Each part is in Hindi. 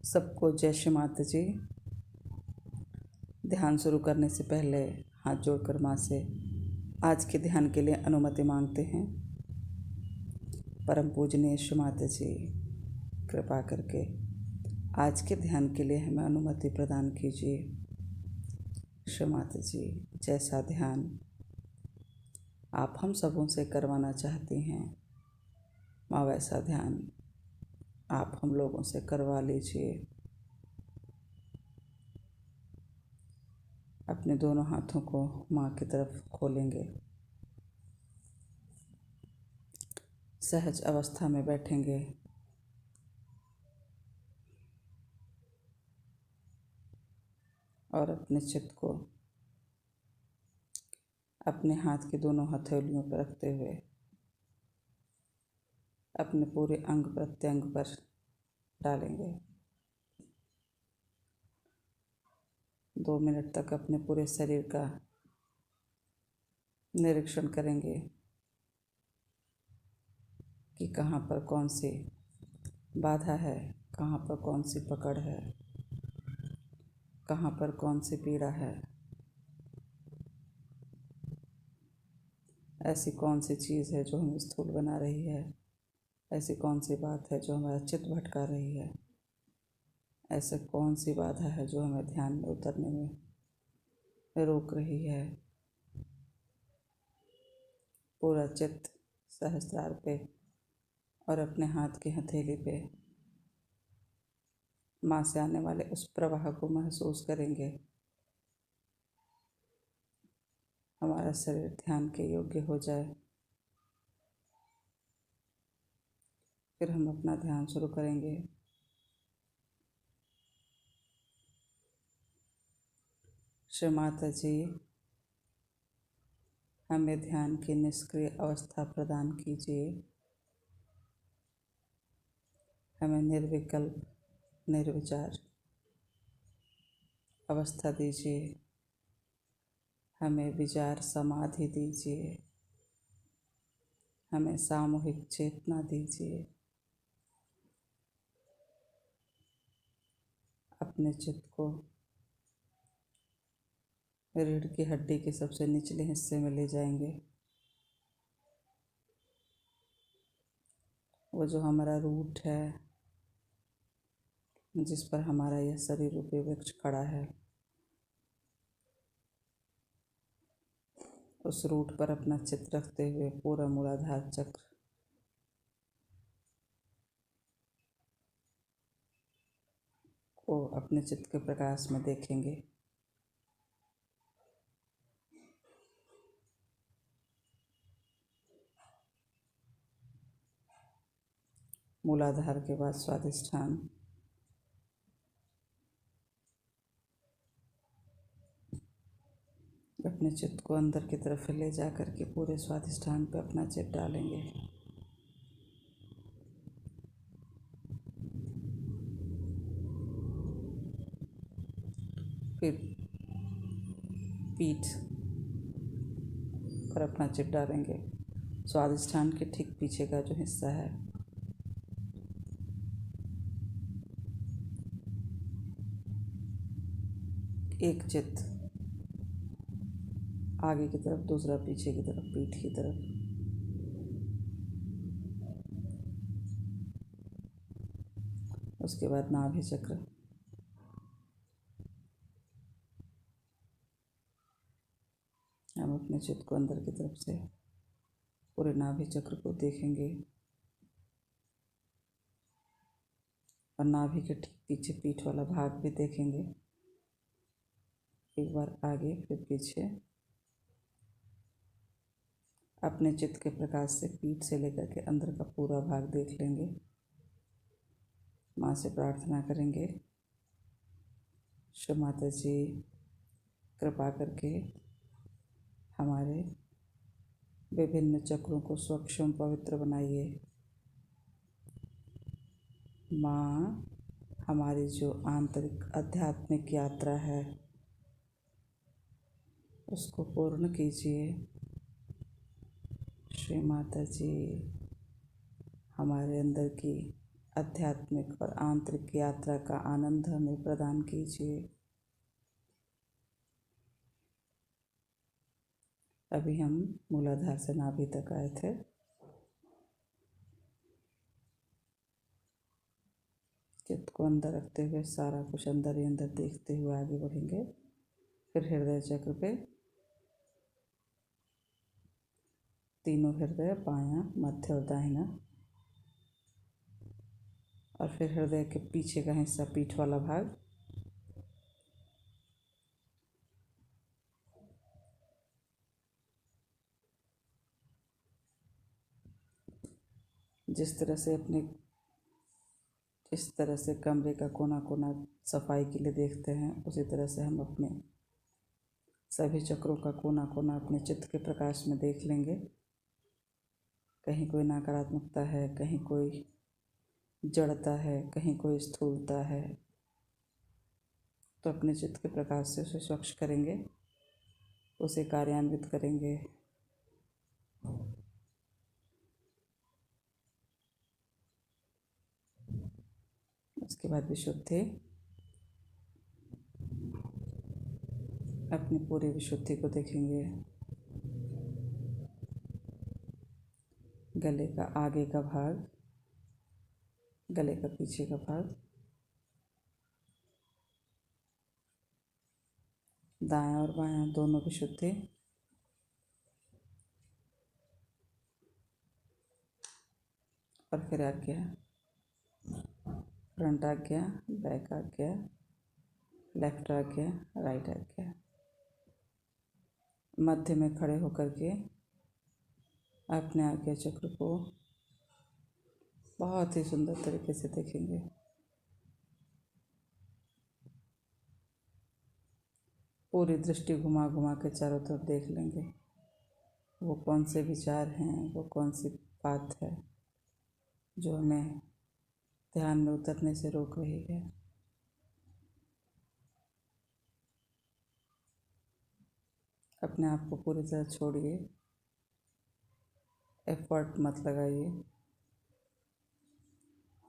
सबको जय श्री माता जी। ध्यान शुरू करने से पहले हाथ जोड़कर माँ से आज के ध्यान के लिए अनुमति मांगते हैं। परम पूजनीय श्री माता जी, कृपा करके आज के ध्यान के लिए हमें अनुमति प्रदान कीजिए। श्री माता जी, जैसा ध्यान आप हम सबों से करवाना चाहती हैं, माँ वैसा ध्यान आप हम लोगों से करवा लीजिए। अपने दोनों हाथों को माँ की तरफ खोलेंगे, सहज अवस्था में बैठेंगे और अपने चित्त को अपने हाथ की दोनों हथेलियों पर रखते हुए अपने पूरे अंग प्रत्यंग पर डालेंगे। 2 मिनट तक अपने पूरे शरीर का निरीक्षण करेंगे कि कहाँ पर कौन सी बाधा है, कहाँ पर कौन सी पकड़ है, कहाँ पर कौन सी पीड़ा है, ऐसी कौन सी चीज़ है जो हमें स्थूल बना रही है, ऐसी कौन सी बात है जो हमारा चित्त भटका रही है, ऐसे कौन सी बाधा है जो हमें ध्यान में उतरने में रोक रही है। पूरा चित्त सहस्त्रार पे और अपने हाथ की हथेली पे माँ से आने वाले उस प्रवाह को महसूस करेंगे। हमारा शरीर ध्यान के योग्य हो जाए, फिर हम अपना ध्यान शुरू करेंगे। श्री माता जी, हमें ध्यान की निष्क्रिय अवस्था प्रदान कीजिए। हमें निर्विकल्प निर्विचार अवस्था दीजिए। हमें विचार समाधि दीजिए। हमें सामूहिक चेतना दीजिए। अपने चित्त को रीढ़ की हड्डी के सबसे निचले हिस्से में ले जाएंगे। वो जो हमारा रूट है, जिस पर हमारा यह शरीर रूपी वृक्ष खड़ा है, उस रूट पर अपना चित्त रखते हुए पूरा मूलाधार चक्र को अपने चित्त के प्रकाश में देखेंगे। मूलाधार के बाद स्वादिष्ठान, अपने चित्त को अंदर की तरफ ले जा करके पूरे स्वादिष्ठान पे अपना चित्त डालेंगे। फिर पीठ पर अपना चित्त डालेंगे। स्वादिष्ठान के ठीक पीछे का जो हिस्सा है, एक चित्त आगे की तरफ, दूसरा पीछे की तरफ, पीठ की तरफ। उसके बाद नाभि चक्र, हम अपने चित्त को अंदर की तरफ से पूरे नाभि चक्र को देखेंगे और नाभि के ठीक पीछे पीठ वाला भाग भी देखेंगे। एक बार आगे फिर पीछे। अपने चित्त के प्रकाश से पीठ से लेकर के अंदर का पूरा भाग देख लेंगे। माँ से प्रार्थना करेंगे, श्री माता जी, कृपा करके हमारे विभिन्न चक्रों को स्वच्छ एवं पवित्र बनाइए। माँ, हमारी जो आंतरिक आध्यात्मिक यात्रा है उसको पूर्ण कीजिए। श्री माता जी, हमारे अंदर की आध्यात्मिक और आंतरिक यात्रा का आनंद हमें प्रदान कीजिए। अभी हम मूलाधार से नाभि तक आए थे। चित्त को अंदर रखते हुए सारा कुछ अंदर ही अंदर देखते हुए आगे बढ़ेंगे। फिर हृदय चक्र पे तीनों हृदय, बायां, मध्य और दाहिना, और फिर हृदय के पीछे का हिस्सा, पीठ वाला भाग, जिस तरह से कमरे का कोना कोना सफाई के लिए देखते हैं, उसी तरह से हम अपने सभी चक्रों का कोना कोना अपने चित्त के प्रकाश में देख लेंगे। कहीं कोई नकारात्मकता है, कहीं कोई जड़ता है, कहीं कोई स्थूलता है, तो अपने चित्त के प्रकाश से उसे स्वच्छ करेंगे, उसे कार्यान्वित करेंगे। उसके बाद विशुद्धि, अपनी पूरी विशुद्धि को देखेंगे। गले का आगे का भाग, गले का पीछे का भाग, दायां और बायां दोनों विशुद्धि, और फिर आज्ञा, फ्रंट आज्ञा, बैक आज्ञा, लेफ्ट आज्ञा, राइट आज्ञा। मध्य में खड़े होकर के अपने आज्ञा चक्र को बहुत ही सुंदर तरीके से देखेंगे। पूरी दृष्टि घुमा घुमा के चारों तरफ देख लेंगे। वो कौन से विचार हैं, वो कौन सी बात है जो हमें ध्यान में उतरने से रोक रही है। अपने आप को पूरी तरह छोड़िए, एफर्ट मत लगाइए,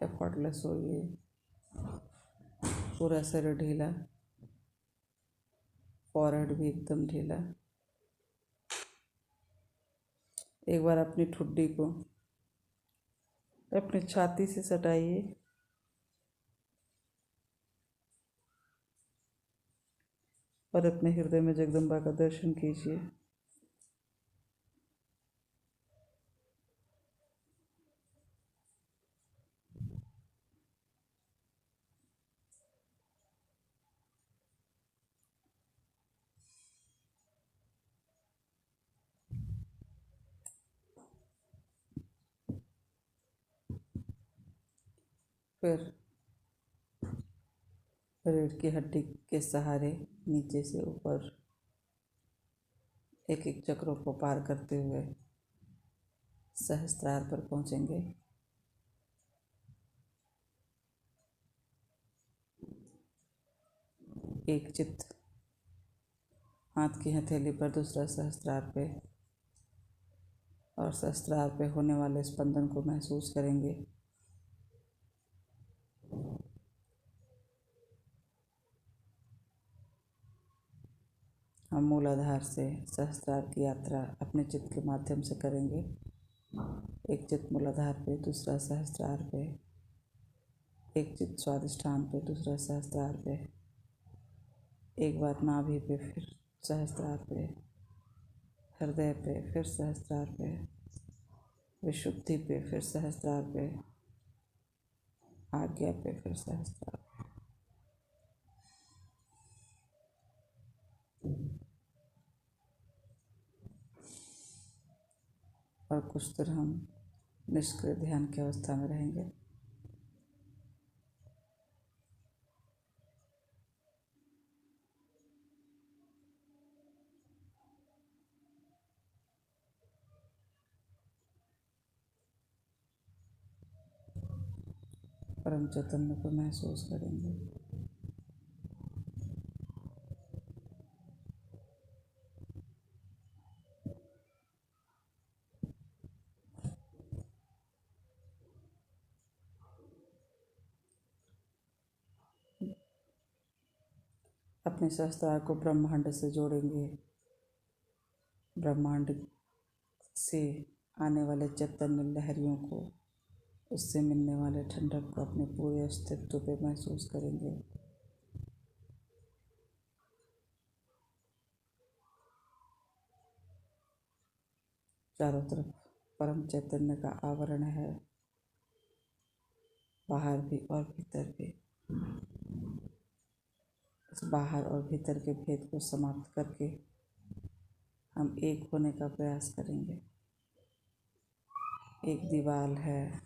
एफर्टलेस होइए। पूरा शरीर ढीला, फॉरहेड भी एकदम ढीला। एक बार अपनी ठुड्डी को अपनी छाती से सटाइए और अपने हृदय में जगदम्बा का दर्शन कीजिए। फिर रीढ़ की हड्डी के सहारे नीचे से ऊपर एक एक चक्रों को पार करते हुए सहस्त्रार पर पहुंचेंगे। एक चित्त हाथ की हथेली पर, दूसरा सहस्त्रार पे, और सहस्त्रार पे होने वाले स्पंदन को महसूस करेंगे। हम मूलाधार से सहस्त्रार की यात्रा अपने चित्त के माध्यम से करेंगे। एक चित्त मूलाधार पे, दूसरा सहस्त्रार पे, एक चित्त स्वादिष्ठान पे, दूसरा सहस्त्रार पे, एक बार नाभि पे, फिर सहस्त्रार पे, हृदय पे, फिर सहस्त्रार पे, विशुद्धि पे, फिर सहस्त्रार पे, आज्ञा पे, फिर सहस्त्रार। और कुछ देर हम निष्क्रिय ध्यान की अवस्था में रहेंगे। परम चैतन्य को महसूस करेंगे। अपने सहस्त्रार को ब्रह्मांड से जोड़ेंगे। ब्रह्मांड से आने वाले चैतन्य लहरियों को, उससे मिलने वाले ठंडक को अपने पूरे अस्तित्व पे महसूस करेंगे। चारों तरफ परम चैतन्य का आवरण है, बाहर भी और भीतर भी। इस बाहर और भीतर के भेद को समाप्त करके हम एक होने का प्रयास करेंगे। एक दीवार है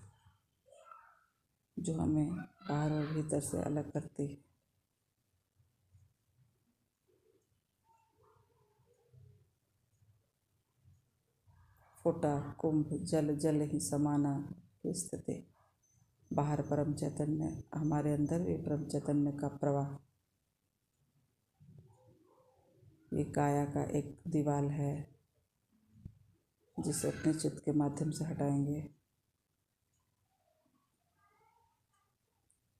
जो हमें बाहर और भीतर से अलग करती है। फुटा कुंभ जल जल ही समाना की स्थिति। बाहर परम चैतन्य, हमारे अंदर भी परम चैतन्य का प्रवाह। ये काया का एक दीवार है जिसे अपने चित्त के माध्यम से हटाएंगे।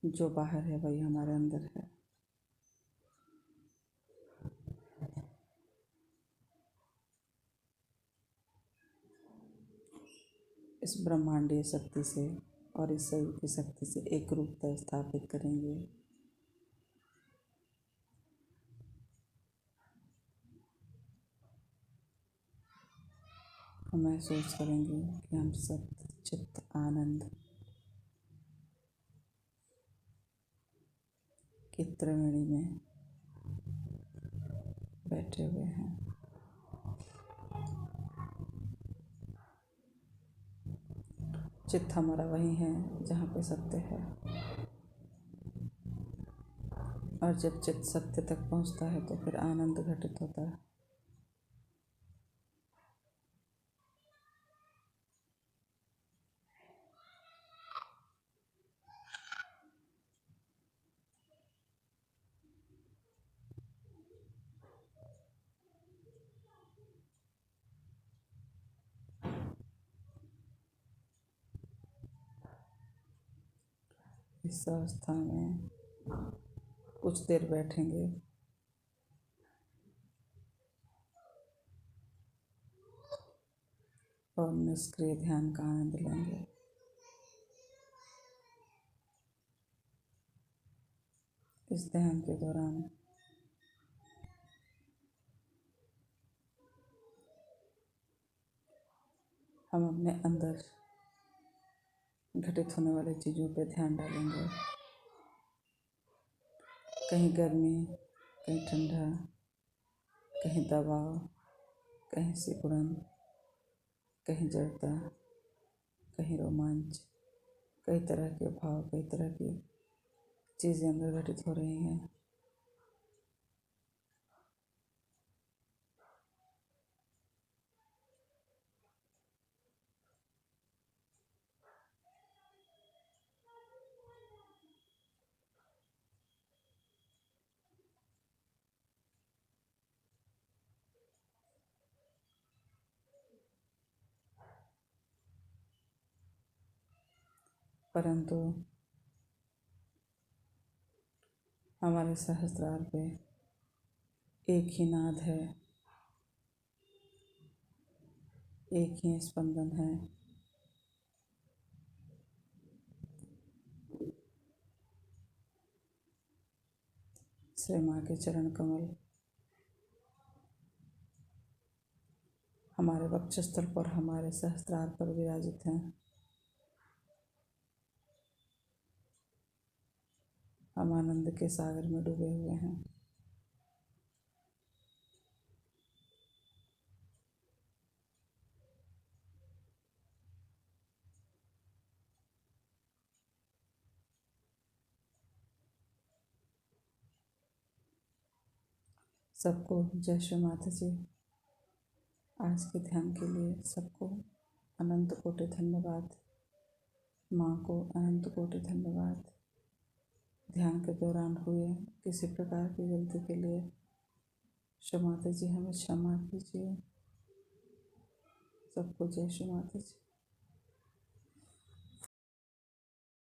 जो बाहर है वही हमारे अंदर है। इस ब्रह्मांडीय शक्ति से और इस शरीर की शक्ति से एक रूपता स्थापित करेंगे। हम महसूस करेंगे कि हम सत्य चित्त आनंद की त्रिवेणी में बैठे हुए हैं। चित्त हमारा वही है जहाँ पे सत्य है, और जब चित्त सत्य तक पहुँचता है तो फिर आनंद घटित होता है। इस अवस्था में कुछ देर बैठेंगे और निष्क्रिय ध्यान का आनंद लेंगे। इस ध्यान के दौरान हम अपने अंदर घटित होने वाली चीज़ों पर ध्यान डालेंगे। कहीं गर्मी, कहीं ठंडा, कहीं दबाव, कहीं सिकुड़न, कहीं जड़ता, कहीं रोमांच। कई तरह के भाव, कई तरह की चीज़ें अंदर घटित हो रही हैं। परंतु हमारे सहस्त्रार पे एक ही नाद है, एक ही स्पंदन है। श्री माँ के चरण कमल हमारे वक्षस्थल पर, हमारे सहस्त्रार पर विराजित हैं। हम आनंद के सागर में डूबे हुए हैं। सबको जय श्री माता जी। आज के ध्यान के लिए सबको अनंत कोटि धन्यवाद। माँ को अनंत कोटि धन्यवाद। ध्यान के दौरान हुए किसी प्रकार की गलती के लिए श्री माता जी हमें क्षमा कीजिए। सबको जय श्री माता जी।